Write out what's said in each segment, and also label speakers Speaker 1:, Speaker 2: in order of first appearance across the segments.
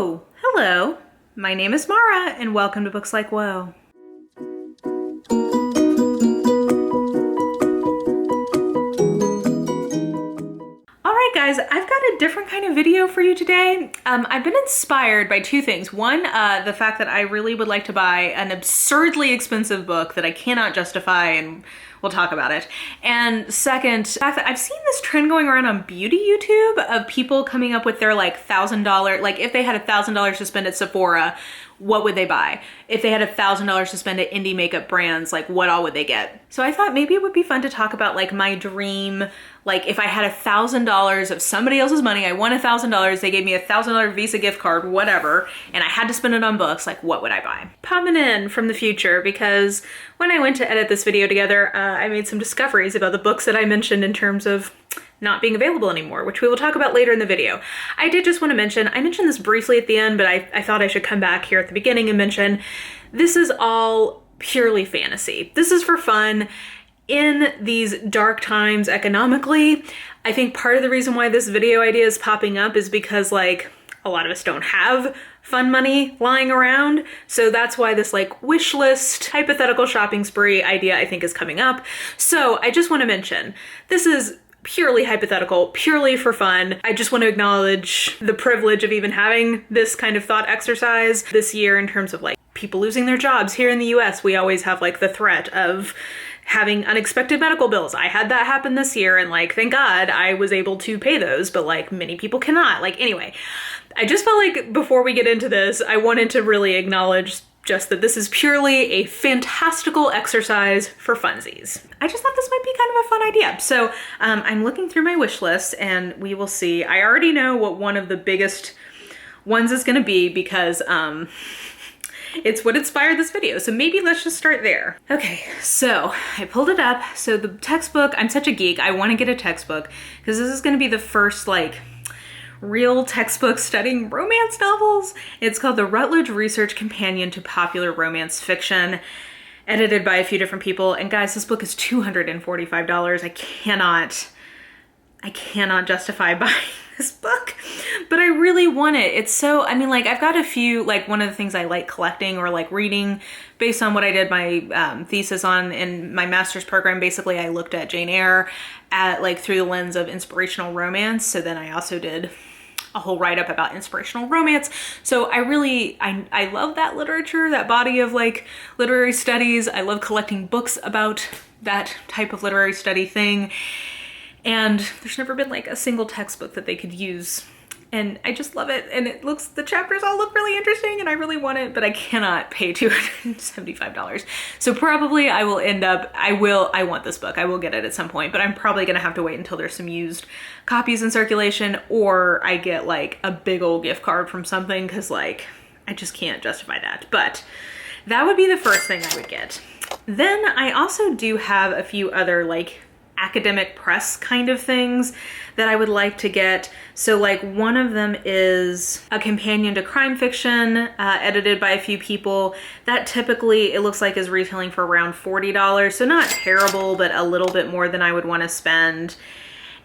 Speaker 1: Oh, hello. My name is Mara, and welcome to Books Like Whoa. Alright guys, I've got a different kind of video for you today. I've been inspired by two things. One, the fact that I really would like to buy an absurdly expensive book that I cannot justify, and we'll talk about it. And second, the fact that I've seen this trend going around on beauty YouTube of people coming up with their like $1,000, like if they had $1,000 to spend at Sephora, what would they buy? If they had $1,000 to spend at indie makeup brands, like what all would they get? So I thought maybe it would be fun to talk about like my dream, like if I had $1,000 of somebody else's money, I won $1,000, they gave me $1,000 Visa gift card, whatever, and I had to spend it on books, like what would I buy? Popping in from the future because when I went to edit this video together, I made some discoveries about the books that I mentioned in terms of not being available anymore, which we will talk about later in the video. I did just want to mention, I mentioned this briefly at the end, but I thought I should come back here at the beginning and mention, this is all purely fantasy. This is for fun. In these dark times economically, I think part of the reason why this video idea is popping up is because like a lot of us don't have fun money lying around. So that's why this like wish list, hypothetical shopping spree idea I think is coming up. So I just want to mention, this is purely hypothetical, purely for fun. I just want to acknowledge the privilege of even having this kind of thought exercise this year in terms of like people losing their jobs. Here in the US, we always have like the threat of having unexpected medical bills. I had that happen this year and like, thank God I was able to pay those, but like many people cannot. Like anyway, I just felt like before we get into this, I wanted to really acknowledge just that this is purely a fantastical exercise for funsies. I just thought this might be kind of a fun idea. So I'm looking through my wish list and we will see. I already know what one of the biggest ones is gonna be because it's what inspired this video. So maybe let's just start there. Okay, so I pulled it up. So the textbook, I'm such a geek. I wanna get a textbook because this is gonna be the first like real textbook studying romance novels. It's called the Routledge Research Companion to Popular Romance Fiction, edited by a few different people. And guys, this book is $245. I cannot justify buying this book, but I really want it. It's so, I mean, like I've got a few, like one of the things I like collecting or like reading based on what I did my thesis on in my master's program. Basically, I looked at Jane Eyre at like through the lens of inspirational romance. So then I also did a whole write-up about inspirational romance. So I love that literature, that body of like literary studies. I love collecting books about that type of literary study thing. And there's never been like a single textbook that they could use. And I just love it. And the chapters all look really interesting and I really want it, but I cannot pay $275. So probably I will end up, I want this book. I will get it at some point, but I'm probably gonna have to wait until there's some used copies in circulation or I get like a big old gift card from something because like, I just can't justify that. But that would be the first thing I would get. Then I also do have a few other like academic press kind of things that I would like to get. So like one of them is a companion to crime fiction, edited by a few people. That typically it looks like is retailing for around $40. So not terrible, but a little bit more than I would want to spend.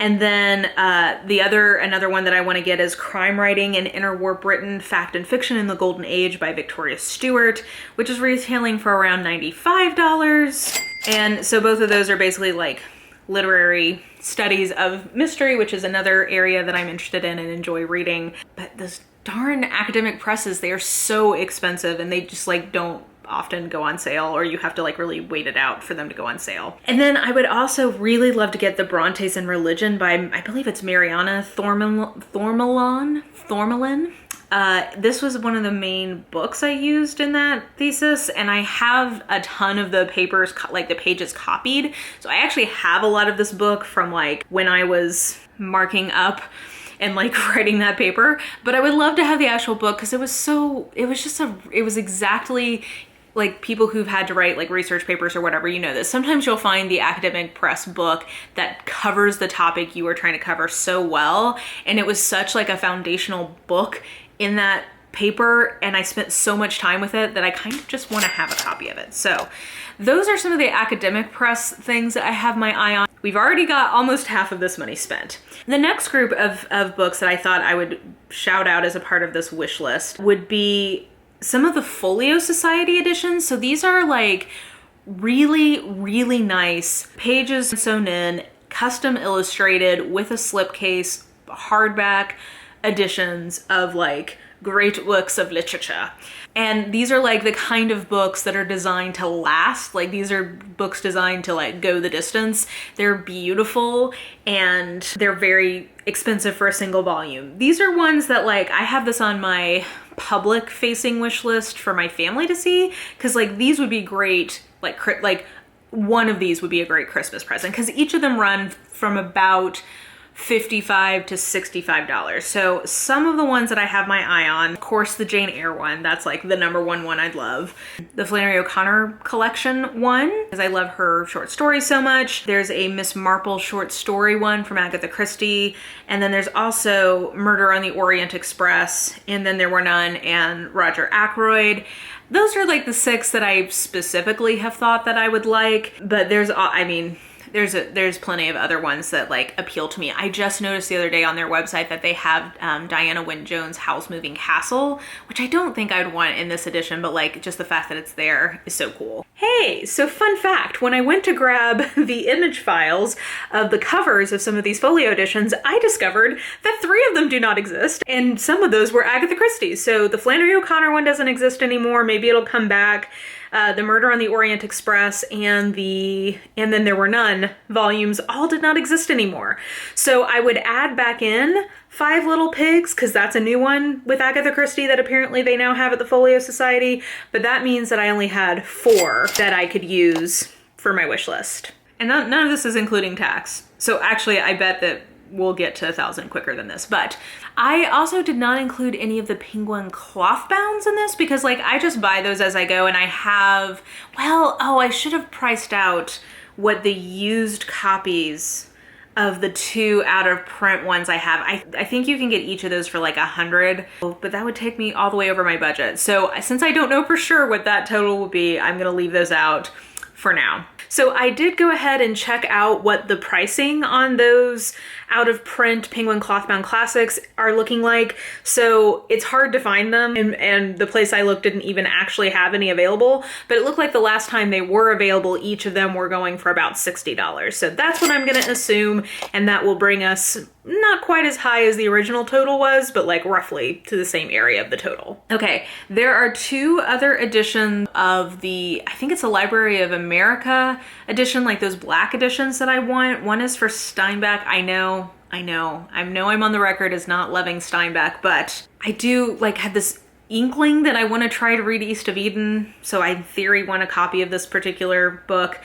Speaker 1: And then another one that I want to get is Crime Writing in Interwar Britain, Fact and Fiction in the Golden Age by Victoria Stewart, which is retailing for around $95. And so both of those are basically like literary studies of mystery, which is another area that I'm interested in and enjoy reading. But those darn academic presses, they are so expensive and they just like don't often go on sale, or you have to like really wait it out for them to go on sale. And then I would also really love to get the Brontes and Religion by, I believe it's Mariana Thormalin. This was one of the main books I used in that thesis, and I have a ton of the papers, like the pages copied. So I actually have a lot of this book from like when I was marking up and like writing that paper, but I would love to have the actual book because it was exactly like people who've had to write like research papers or whatever, you know this. Sometimes you'll find the academic press book that covers the topic you were trying to cover so well, and it was such like a foundational book in that paper, and I spent so much time with it that I kind of just want to have a copy of it. So those are some of the academic press things that I have my eye on. We've already got almost half of this money spent. The next group of books that I thought I would shout out as a part of this wish list would be some of the Folio Society editions. So these are like really, really nice pages sewn in, custom illustrated with a slipcase, hardback editions of like great works of literature. And these are like the kind of books that are designed to last. Like these are books designed to like go the distance. They're beautiful and they're very expensive for a single volume. These are ones that like, I have this on my public facing wish list for my family to see, because like these would be great, like one of these would be a great Christmas present, because each of them run from about $55 to $65. So some of the ones that I have my eye on, of course, the Jane Eyre one, that's like the number one I'd love. The Flannery O'Connor collection one, because I love her short stories so much. There's a Miss Marple short story one from Agatha Christie. And then there's also Murder on the Orient Express, And Then There Were None, and Roger Ackroyd. Those are like the 6 that I specifically have thought that I would like, but there's plenty of other ones that like appeal to me. I just noticed the other day on their website that they have Diana Wynne Jones' House Moving Castle, which I don't think I'd want in this edition, but like just the fact that it's there is so cool. Hey, so fun fact, when I went to grab the image files of the covers of some of these folio editions, I discovered that 3 of them do not exist, and some of those were Agatha Christie's. So the Flannery O'Connor one doesn't exist anymore. Maybe it'll come back. The Murder on the Orient Express and Then There Were None volumes all did not exist anymore. So I would add back in Five Little Pigs, because that's a new one with Agatha Christie that apparently they now have at the Folio Society. But that means that I only had 4 that I could use for my wish list. And none of this is including tax. So actually, I bet that we'll get to 1,000 quicker than this. But I also did not include any of the Penguin cloth bounds in this, because like I just buy those as I go, and I have, I should have priced out what the used copies of the 2 out of print ones I have. I think you can get each of those for like $100, but that would take me all the way over my budget. So since I don't know for sure what that total will be, I'm gonna leave those out for now. So I did go ahead and check out what the pricing on those out of print Penguin clothbound classics are looking like. So it's hard to find them, and the place I looked didn't even actually have any available, but it looked like the last time they were available, each of them were going for about $60. So that's what I'm gonna assume, and that will bring us not quite as high as the original total was, but like roughly to the same area of the total. Okay, there are 2 other editions of the, I think it's a Library of America edition, like those black editions that I want. One is for Steinbeck. I know I'm on the record as not loving Steinbeck, but I do like have this inkling that I want to try to read East of Eden. So I in theory want a copy of this particular book.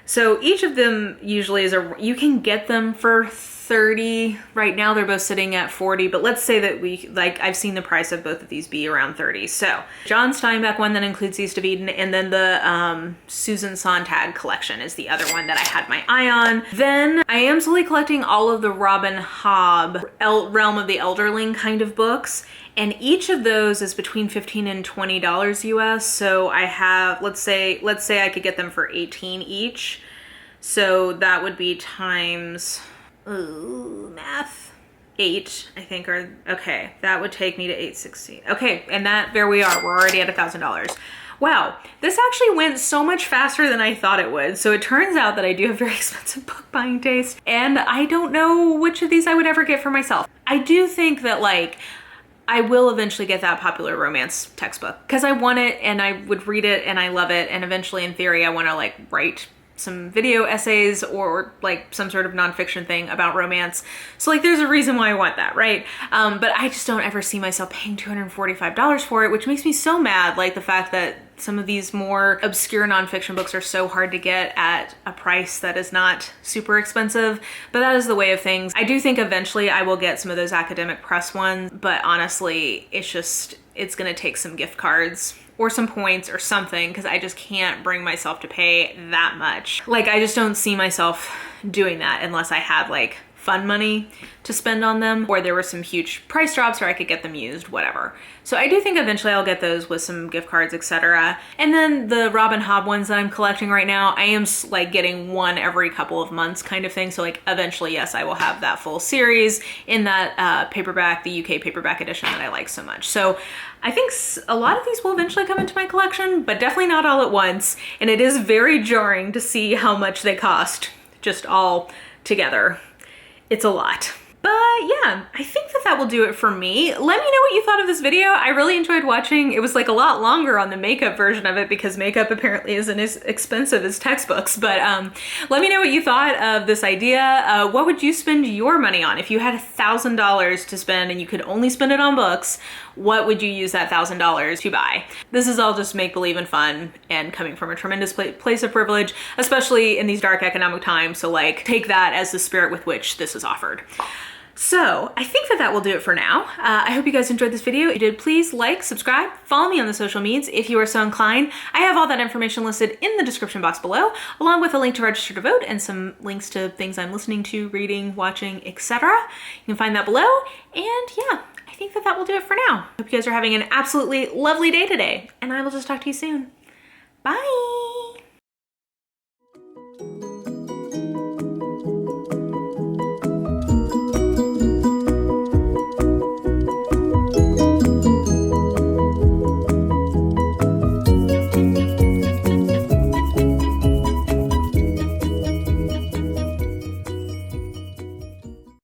Speaker 1: So each of them usually is you can get them for $30. Right now they're both sitting at $40, but let's say that I've seen the price of both of these be around $30. So John Steinbeck one that includes East of Eden, and then the Susan Sontag collection is the other one that I had my eye on. Then I am slowly collecting all of the Robin Hobb Realm of the Elderling kind of books. And each of those is between $15 and $20 US. So I have, let's say I could get them for 18 each. So that would be times, math, 8, I think, or, okay, that would take me to 860. Okay, and there we are, we're already at $1,000. Wow, this actually went so much faster than I thought it would. So it turns out that I do have very expensive book buying taste, and I don't know which of these I would ever get for myself. I do think that like, I will eventually get that popular romance textbook because I want it and I would read it and I love it. And eventually in theory, I want to like write some video essays or like some sort of nonfiction thing about romance. So like there's a reason why I want that, right? But I just don't ever see myself paying $245 for it, which makes me so mad. Like the fact that some of these more obscure nonfiction books are so hard to get at a price that is not super expensive, but that is the way of things. I do think eventually I will get some of those academic press ones, but honestly, it's gonna take some gift cards or some points or something, because I just can't bring myself to pay that much. Like I just don't see myself doing that unless I had like fun money to spend on them, or there were some huge price drops where I could get them used, whatever. So I do think eventually I'll get those with some gift cards, etc. And then the Robb and Hobb ones that I'm collecting right now, I am like getting one every couple of months kind of thing. So like eventually, yes, I will have that full series in that paperback, the UK paperback edition that I like so much. So I think a lot of these will eventually come into my collection, but definitely not all at once. And it is very jarring to see how much they cost just all together. It's a lot. But yeah, I think that will do it for me. Let me know what you thought of this video. I really enjoyed watching. It was like a lot longer on the makeup version of it because makeup apparently isn't as expensive as textbooks. But let me know what you thought of this idea. What would you spend your money on? If you had $1,000 to spend and you could only spend it on books, what would you use that $1,000 to buy? This is all just make-believe and fun and coming from a tremendous place of privilege, especially in these dark economic times. So like, take that as the spirit with which this is offered. So I think that will do it for now. I hope you guys enjoyed this video. If you did, please like, subscribe, follow me on the social medias if you are so inclined. I have all that information listed in the description box below, along with a link to register to vote and some links to things I'm listening to, reading, watching, etc. You can find that below. And yeah, I think that will do it for now. Hope you guys are having an absolutely lovely day today, and I will just talk to you soon. Bye.